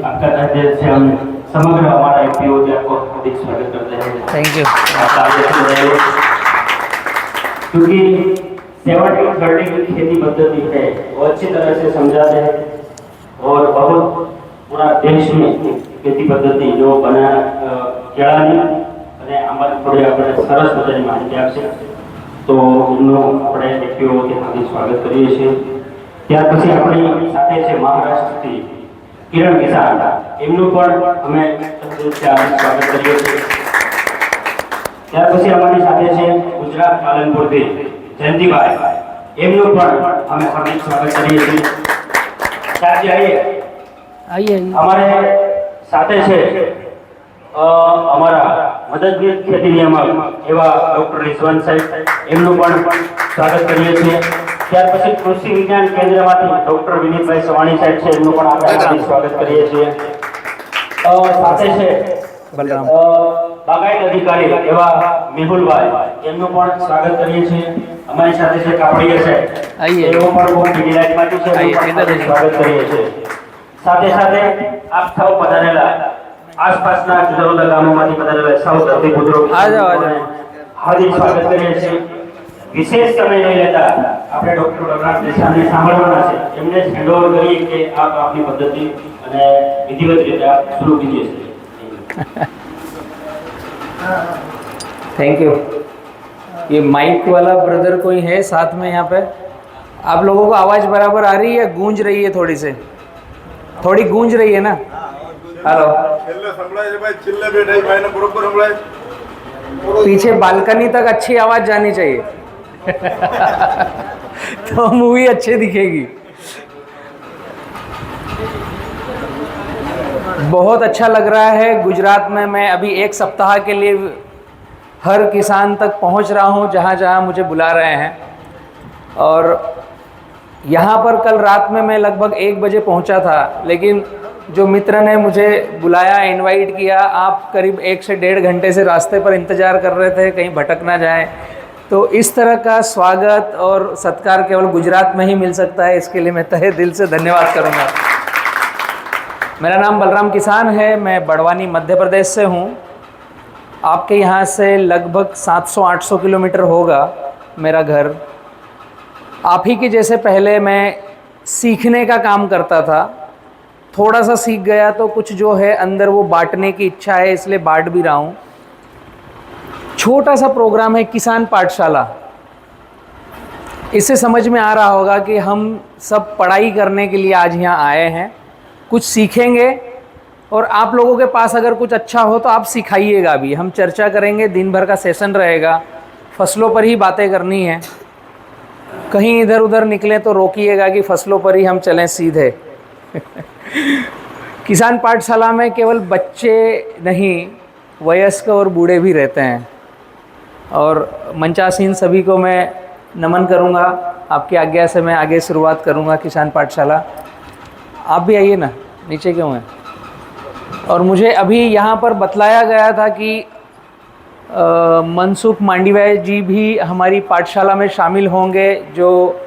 आपका तहे से हम समग्र हमारा एपीओ आपको हार्दिक स्वागत करते हैं। Thank you. क्योंकि 70-30 की खेती पद्धति है वो अच्छी तरह से समझाते हैं और बहुत पूरा देश में खेती पद्धति जो बना केळानी અને આમાં થોડી આપણે સરસ મજાની માહિતી આપશે તો એમનું આપણે એપીઓથી હાર્દિક સ્વાગત કરીએ છીએ। ત્યાર પછી આપણી સાથે છે મહારાષ્ટ્રથી કિરણ કિસાન, એમનું પણ અમે હાર્દિક સ્વાગત કરીએ છીએ। ત્યાર પછી અમારી સાથે છે ગુજરાત પાલનપુરથી જયંતિભાઈ, એમનું પણ અમે હાર્દિક સ્વાગત કરીએ છીએ। ત્યારથી આઈએ અમારે સાથે છે અમારા મદદનીશ ખેતી નિયામક એવા ડોક્ટર રિઝવાન સાહેબ, એમનું પણ સ્વાગત કરીએ છીએ। ત્યાર પછી કૃષિ વિજ્ઞાન કેન્દ્રમાંથી ડોક્ટર વિનીતભાઈ સવાણી સાહેબ છે, એમનું પણ આપણે હાર્દિક સ્વાગત કરીએ છીએ। સાથે છે બાગાયત અધિકારી એવા મેહુલભાઈ, એમનું પણ સ્વાગત કરીએ છીએ। અમારી સાથે છે કાપડિયા સાહેબ, એઓ પણ ખૂબ ડિલાઇટમાંથી છે, એમનું પણ સ્વાગત કરીએ છીએ। સાથે સાથે આપ સૌ પધારેલા आसपासना जुदा जुदा गामोमांथी पधारेला सौ धरतीपुત્રો हार्दिक स्वागत કરીએ છીએ। विशेष समय नहीं लेता આપણે ડોક્ટર બલરામ દેસાઈને સાંભળવાના છે, એમને હેન્ડઓવર કરીએ કે આપ આપની પદ્ધતિ અને વિધિવત રીતે આપ શરૂ કીજીએ। Thank you. ये माइक वाला ब्रदर कोई है साथ में यहाँ पे? आप लोगों को आवाज़ बराबर आ रही है? गूंज रही है? थोड़ी गूंज रही है ना? हेलो, पीछे बालकनी तक अच्छी आवाज जानी चाहिए तो मूवी अच्छी दिखेगी। बहुत अच्छा लग रहा है। गुजरात में मैं अभी 1 सप्ताह के लिए हर किसान तक पहुंच रहा हूं जहां जहां मुझे बुला रहे हैं। और यहाँ पर कल रात में मैं लगभग 1 बजे पहुंचा था, लेकिन जो मित्र ने मुझे बुलाया, इनवाइट किया, आप करीब 1 से 1.5 घंटे से रास्ते पर इंतज़ार कर रहे थे कहीं भटक ना जाए। तो इस तरह का स्वागत और सत्कार केवल गुजरात में ही मिल सकता है, इसके लिए मैं तहे दिल से धन्यवाद करूँगा। मेरा नाम बलराम किसान है, मैं बड़वानी मध्य प्रदेश से हूँ। आपके यहाँ से लगभग 700-800 किलोमीटर होगा मेरा घर। आप ही के जैसे पहले मैं सीखने का काम करता था, थोड़ा सा सीख गया तो कुछ जो है अंदर वो बांटने की इच्छा है, इसलिए बांट भी रहा हूँ। छोटा सा प्रोग्राम है किसान पाठशाला। इससे समझ में आ रहा होगा कि हम सब पढ़ाई करने के लिए आज यहाँ आए हैं, कुछ सीखेंगे और आप लोगों के पास अगर कुछ अच्छा हो तो आप सिखाइएगा भी। हम चर्चा करेंगे, दिन भर का सेशन रहेगा, फसलों पर ही बातें करनी है। कहीं इधर उधर निकले तो रोकिएगा कि फसलों पर ही हम चलें सीधे किसान पाठशाला में केवल बच्चे नहीं, वयस्क और बूढ़े भी रहते हैं। और मंचासीन सभी को मैं नमन करूंगा। आपकी आज्ञा से मैं आगे शुरुआत करूंगा किसान पाठशाला। आप भी आइए ना, नीचे क्यों हैं? और मुझे अभी यहाँ पर बतलाया गया था कि मनसुख मांडविया जी भी हमारी पाठशाला में शामिल होंगे, जो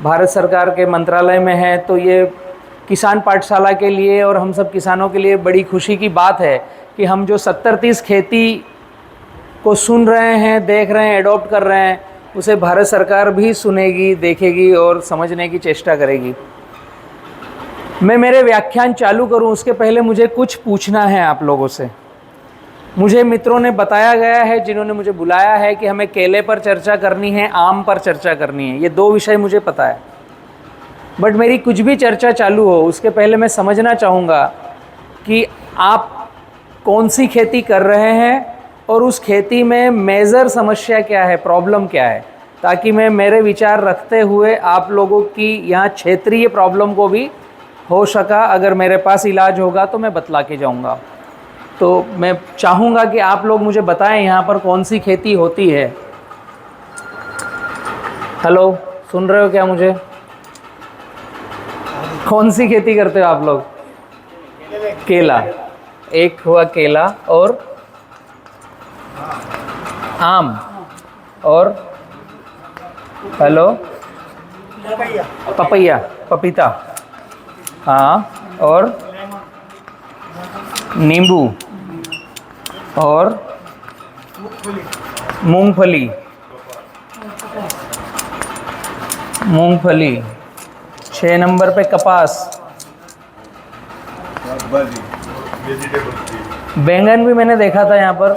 भारत सरकार के मंत्रालय में है। तो ये किसान पाठशाला के लिए और हम सब किसानों के लिए बड़ी खुशी की बात है कि हम जो 70-30 खेती को सुन रहे हैं, देख रहे हैं, एडॉप्ट कर रहे हैं, उसे भारत सरकार भी सुनेगी, देखेगी और समझने की चेष्टा करेगी। मैं मेरे व्याख्यान चालू करूं उसके पहले मुझे कुछ पूछना है आप लोगों से। मुझे मित्रों ने बताया गया है, जिन्होंने मुझे बुलाया है, कि हमें केले पर चर्चा करनी है, आम पर चर्चा करनी है। ये 2 विषय मुझे पता है। बट मेरी कुछ भी चर्चा चालू हो उसके पहले मैं समझना चाहूँगा कि आप कौन सी खेती कर रहे हैं और उस खेती में मेजर समस्या क्या है, प्रॉब्लम क्या है, ताकि मैं मेरे विचार रखते हुए आप लोगों की यहाँ क्षेत्रीय प्रॉब्लम को भी हो सका अगर मेरे पास इलाज होगा तो मैं बतला के जाऊँगा। तो मैं चाहूँगा कि आप लोग मुझे बताएं यहाँ पर कौन सी खेती होती है। हेलो, सुन रहे हो क्या मुझे? कौन सी खेती करते हो आप लोग? केला। एक हुआ केला, और आम, और हेलो पपैया, पपीता, हाँ, और नींबू और मूंगफली, मूंगफली। 6 नंबर पे कपास, बैंगन भी मैंने देखा था यहाँ पर,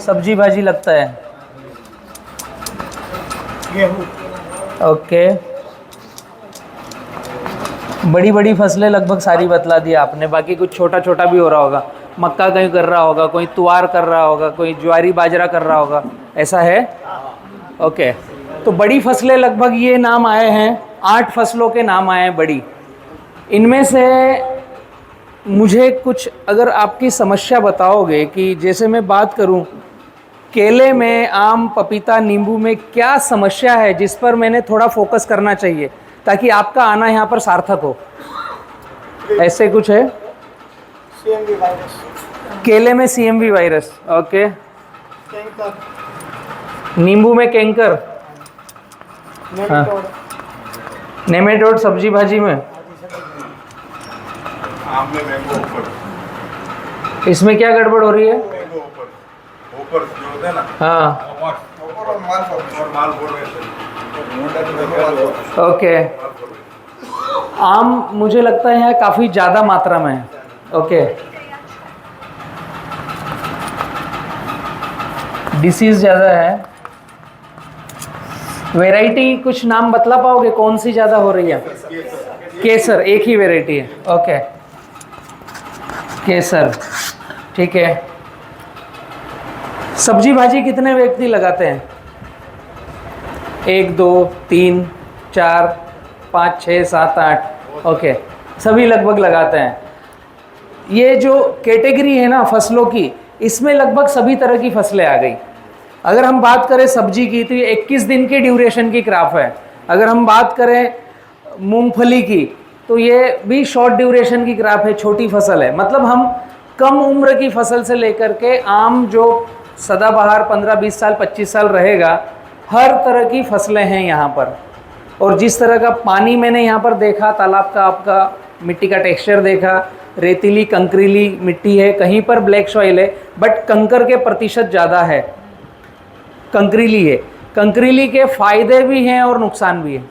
सब्जी भाजी लगता है। ओके, बड़ी बड़ी फसलें लगभग सारी बतला दी आपने, बाकी कुछ छोटा छोटा भी हो रहा होगा। मक्का कहीं कर रहा होगा, कोई तुआर कर रहा होगा, कोई ज्वारी बाजरा कर रहा होगा, ऐसा है। ओके, तो बड़ी फसलें लगभग ये नाम आए हैं, 8 फसलों के नाम आए हैं बड़ी। इनमें से मुझे कुछ अगर आपकी समस्या बताओगे कि जैसे मैं बात करूं केले में, आम, पपीता, नींबू में क्या समस्या है जिस पर मैंने थोड़ा फोकस करना चाहिए ताकि आपका आना यहाँ पर सार्थक हो, ऐसे कुछ है? CMV वायरस, केले में CMV वायरस, ओके। कैंकर, नींबू में कैंकर, नेमेटोड, नेमेटोड सब्जी भाजी में, आम में मैंगो ऊपर, इसमें क्या गड़बड़ हो रही है? मैंगो ऊपर जो होता है ना, हाँ, ऊपर और माल बोल रहे थे। ओके। आम मुझे लगता है यहाँ काफ़ी ज़्यादा मात्रा में है, ओके। डिसीज़ ज़्यादा है। वैरायटी कुछ नाम बतला पाओगे कौन सी ज़्यादा हो रही है? केसर, एक ही वैरायटी है, ओके। केसर, ठीक है। सब्जी भाजी कितने व्यक्ति लगाते हैं? 1 2 3 4 5 6 7 8, ओके, सभी लगभग लगाते हैं। ये जो कैटेगरी है ना फसलों की, इसमें लगभग सभी तरह की फसलें आ गई। अगर हम बात करें सब्जी की तो ये 21 दिन की ड्यूरेशन की क्रॉप है। अगर हम बात करें मूंगफली की तो ये भी शॉर्ट ड्यूरेशन की क्रॉप है, छोटी फसल है। मतलब हम कम उम्र की फसल से लेकर के आम जो सदाबहार 15-20 साल 25 साल रहेगा, हर तरह की फसलें हैं यहाँ पर। और जिस तरह का पानी मैंने यहाँ पर देखा, तालाब का, आपका मिट्टी का टेक्सचर देखा, रेतीली कंकरीली मिट्टी है, कहीं पर ब्लैक सॉइल है, बट कंकर के प्रतिशत ज़्यादा है, कंकरीली है। कंकरीली के फ़ायदे भी हैं और नुकसान भी हैं।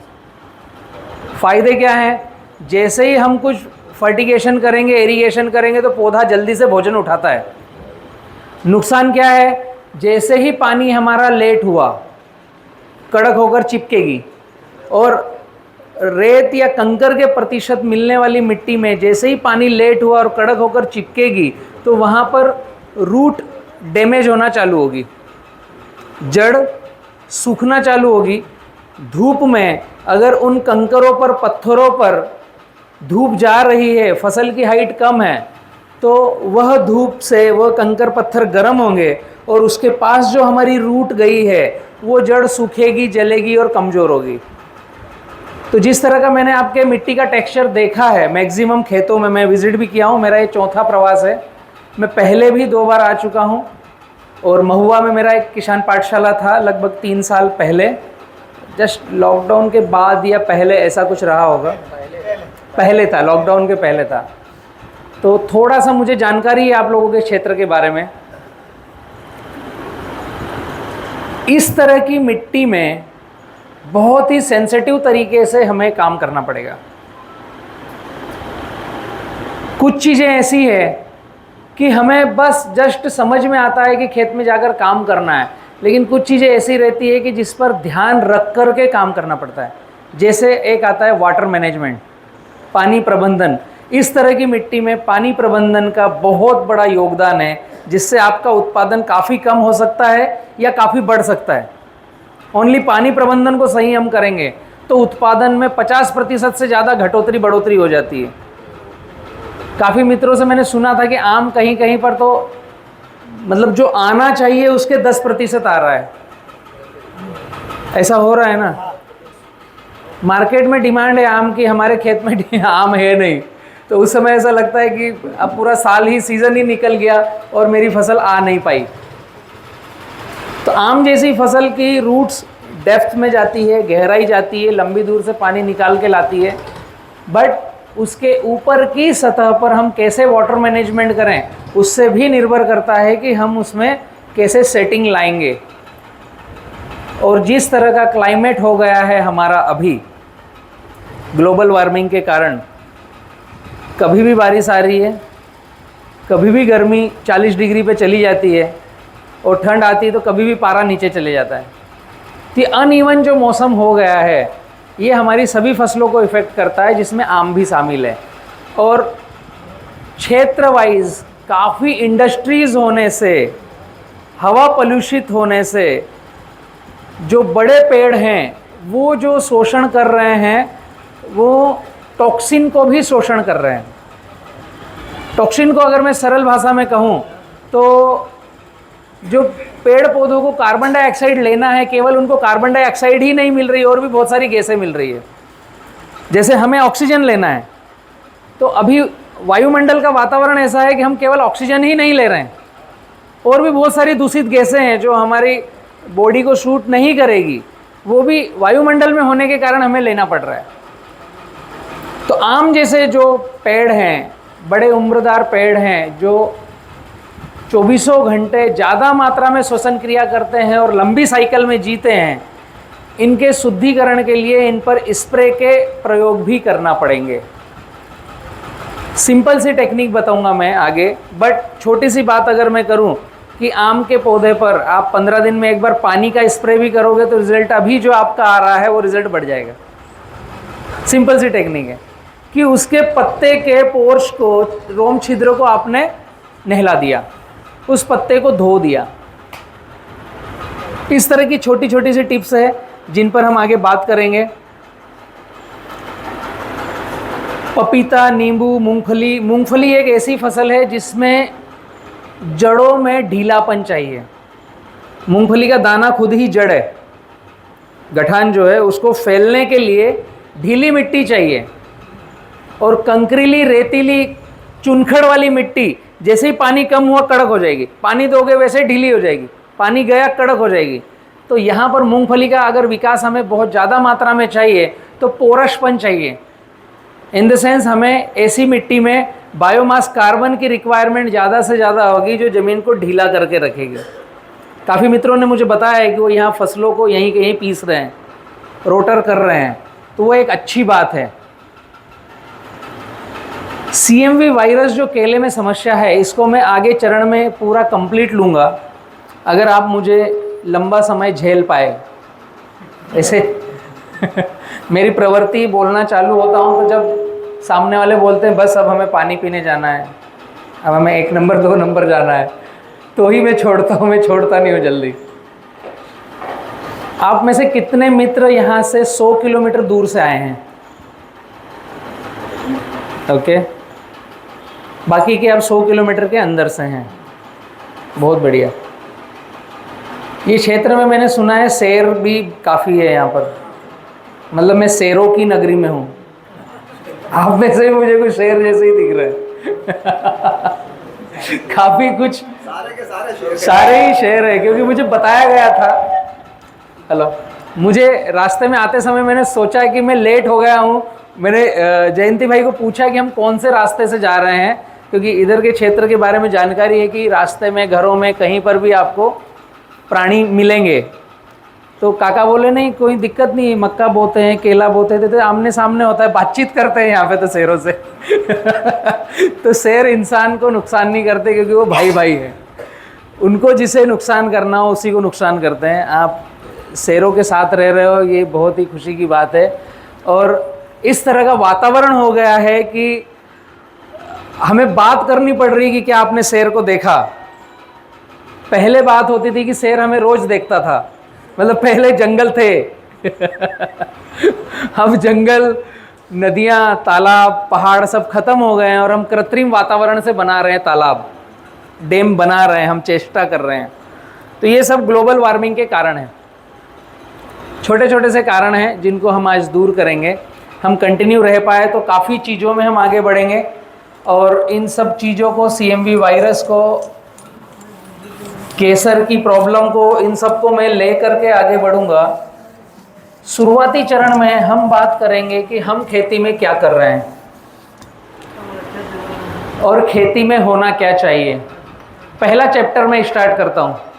फ़ायदे क्या हैं? जैसे ही हम कुछ फर्टिगेशन करेंगे, इरिगेशन करेंगे तो पौधा जल्दी से भोजन उठाता है। नुकसान क्या है? जैसे ही पानी हमारा लेट हुआ, कड़क होकर चिपकेगी, और रेत या कंकर के प्रतिशत मिलने वाली मिट्टी में जैसे ही पानी लेट हुआ और कड़क होकर चिपकेगी तो वहाँ पर रूट डैमेज होना चालू होगी, जड़ सूखना चालू होगी। धूप में अगर उन कंकरों पर, पत्थरों पर धूप जा रही है, फसल की हाइट कम है, तो वह धूप से वह कंकर पत्थर गर्म होंगे और उसके पास जो हमारी रूट गई है वो जड़ सूखेगी, जलेगी और कमज़ोर होगी। तो जिस तरह का मैंने आपके मिट्टी का टेक्सचर देखा है, मैक्सिमम खेतों में मैं विज़िट भी किया हूँ, मेरा ये 4था प्रवास है। मैं पहले भी 2 बार आ चुका हूँ, और महुआ में मेरा एक किसान पाठशाला था लगभग 3 साल पहले, जस्ट लॉकडाउन के बाद या पहले ऐसा कुछ रहा होगा, पहले था, लॉकडाउन के पहले था। तो थोड़ा सा मुझे जानकारी है आप लोगों के क्षेत्र के बारे में। इस तरह की मिट्टी में बहुत ही सेंसिटिव तरीके से हमें काम करना पड़ेगा। कुछ चीज़ें ऐसी है कि हमें बस जस्ट समझ में आता है कि खेत में जाकर काम करना है, लेकिन कुछ चीज़ें ऐसी रहती है कि जिस पर ध्यान रख कर के काम करना पड़ता है। जैसे एक आता है वाटर मैनेजमेंट, पानी प्रबंधन। इस तरह की मिट्टी में पानी प्रबंधन का बहुत बड़ा योगदान है, जिससे आपका उत्पादन काफ़ी कम हो सकता है या काफ़ी बढ़ सकता है। ओनली पानी प्रबंधन को सही हम करेंगे तो उत्पादन में 50% से ज़्यादा घटोतरी बढ़ोतरी हो जाती है। काफ़ी मित्रों से मैंने सुना था कि आम कहीं कहीं पर तो मतलब जो आना चाहिए उसके 10% आ रहा है। ऐसा हो रहा है ना, मार्केट में डिमांड है आम की, हमारे खेत में आम है नहीं, तो उस समय ऐसा लगता है कि अब पूरा साल ही, सीज़न ही निकल गया और मेरी फसल आ नहीं पाई। तो आम जैसी फसल की रूट्स डेप्थ में जाती है, गहराई जाती है, लंबी दूर से पानी निकाल के लाती है, बट उसके ऊपर की सतह पर हम कैसे वाटर मैनेजमेंट करें, उससे भी निर्भर करता है कि हम उसमें कैसे सेटिंग लाएंगे। और जिस तरह का क्लाइमेट हो गया है हमारा अभी ग्लोबल वार्मिंग के कारण, कभी भी बारिश आ रही है, कभी भी गर्मी 40 डिग्री पे चली जाती है, और ठंड आती है तो कभी भी पारा नीचे चले जाता है। तो अनइवन जो मौसम हो गया है ये हमारी सभी फसलों को इफ़ेक्ट करता है, जिसमें आम भी शामिल है। और क्षेत्र वाइज काफ़ी इंडस्ट्रीज़ होने से, हवा पॉल्यूशित होने से जो बड़े पेड़ हैं वो जो शोषण कर रहे हैं, वो टॉक्सिन को भी शोषण कर रहे हैं। टॉक्सिन को अगर मैं सरल भाषा में कहूँ तो जो पेड़ पौधों को कार्बन डाइऑक्साइड लेना है, केवल उनको कार्बन डाइऑक्साइड ही नहीं मिल रही, और भी बहुत सारी गैसें मिल रही है। जैसे हमें ऑक्सीजन लेना है, तो अभी वायुमंडल का वातावरण ऐसा है कि हम केवल ऑक्सीजन ही नहीं ले रहे हैं, और भी बहुत सारी दूषित गैसें हैं जो हमारी बॉडी को शूट नहीं करेगी, वो भी वायुमंडल में होने के कारण हमें लेना पड़ रहा है। तो आम जैसे जो पेड़ हैं, बड़े उम्रदार पेड़ हैं, जो 24 घंटे ज़्यादा मात्रा में श्वसन क्रिया करते हैं और लंबी साइकिल में जीते हैं, इनके शुद्धिकरण के लिए इन पर स्प्रे के प्रयोग भी करना पड़ेंगे। सिंपल सी टेक्निक बताऊंगा मैं आगे, बट छोटी सी बात अगर मैं करूं कि आम के पौधे पर आप 15 दिन में एक बार पानी का स्प्रे भी करोगे तो रिजल्ट अभी जो आपका आ रहा है वो रिजल्ट बढ़ जाएगा। सिंपल सी टेक्निक है कि उसके पत्ते के पोर्स को, रोम छिद्र को आपने नहला दिया, उस पत्ते को धो दिया। इस तरह की छोटी छोटी सी टिप्स है जिन पर हम आगे बात करेंगे। पपीता, नींबू, मूंगफली। मूंगफली एक ऐसी फसल है जिसमें जड़ों में ढीलापन चाहिए। मूंगफली का दाना खुद ही जड़ है, गठान जो है उसको फैलने के लिए ढीली मिट्टी चाहिए, और कंकरीली, रेतीली, चुनखड़ वाली मिट्टी जैसे ही पानी कम हुआ कड़क हो जाएगी, पानी दोगे वैसे ढीली हो जाएगी, पानी गया कड़क हो जाएगी। तो यहाँ पर मूंगफली का अगर विकास हमें बहुत ज़्यादा मात्रा में चाहिए तो पोरसपन चाहिए। इन द सेंस हमें ऐसी मिट्टी में बायोमास कार्बन की रिक्वायरमेंट ज़्यादा से ज़्यादा होगी जो ज़मीन को ढीला करके रखेगी। काफ़ी मित्रों ने मुझे बताया है कि वो यहाँ फसलों को यहीं कहीं पीस रहे हैं, रोटर कर रहे हैं, तो वो एक अच्छी बात है। CMV वायरस जो केले में समस्या है, इसको मैं आगे चरण में पूरा कंप्लीट लूँगा, अगर आप मुझे लंबा समय झेल पाए। ऐसे मेरी प्रवृत्ति बोलना चालू होता हूँ तो जब सामने वाले बोलते हैं बस अब हमें पानी पीने जाना है, अब हमें 1 नंबर 2 नंबर जाना है, तो ही मैं छोड़ता हूँ, मैं छोड़ता नहीं हूँ जल्दी। आप में से कितने मित्र यहाँ से 100 किलोमीटर दूर से आए हैं? ओके, बाकी के आप 100 किलोमीटर के अंदर से हैं, बहुत बढ़िया। ये क्षेत्र में मैंने सुना है शेर भी काफ़ी है यहाँ पर, मतलब मैं शेरों की नगरी में हूँ। आप में से मुझे कुछ शेर जैसे ही दिख रहे हैं। काफ़ी कुछ सारे ही शेर है, क्योंकि मुझे बताया गया था। हेलो, मुझे रास्ते में आते समय मैंने सोचा कि मैं लेट हो गया हूँ, मैंने जयंती भाई को पूछा कि हम कौन से रास्ते से जा रहे हैं, क्योंकि इधर के क्षेत्र के बारे में जानकारी है कि रास्ते में, घरों में, कहीं पर भी आपको प्राणी मिलेंगे। तो काका बोले नहीं कोई दिक्कत नहीं, मक्का बोते हैं, केला बोते थे, तो आमने सामने होता है, बातचीत करते हैं यहाँ पे तो शेरों से। तो शेर इंसान को नुकसान नहीं करते क्योंकि वो भाई भाई है, उनको जिसे नुकसान करना हो उसी को नुकसान करते हैं। आप शेरों के साथ रह रहे हो, ये बहुत ही खुशी की बात है। और इस तरह का वातावरण हो गया है कि हमें बात करनी पड़ रही कि क्या आपने शेर को देखा। पहले बात होती थी कि शेर हमें रोज देखता था, मतलब पहले जंगल थे। अब जंगल, नदियाँ, तालाब, पहाड़ सब खत्म हो गए हैं और हम कृत्रिम वातावरण से बना रहे हैं तालाब, डैम बना रहे हैं, हम चेष्टा कर रहे हैं। तो ये सब ग्लोबल वार्मिंग के कारण है, छोटे छोटे से कारण हैं जिनको हम आज दूर करेंगे। हम कंटिन्यू रह पाए तो काफ़ी चीज़ों में हम आगे बढ़ेंगे, और इन सब चीज़ों को, CMV वायरस को, केसर की प्रॉब्लम को, इन सबको मैं ले करके आगे बढ़ूंगा। शुरुआती चरण में हम बात करेंगे कि हम खेती में क्या कर रहे हैं। और खेती में होना क्या चाहिए। पहला चैप्टर मैं स्टार्ट करता हूँ।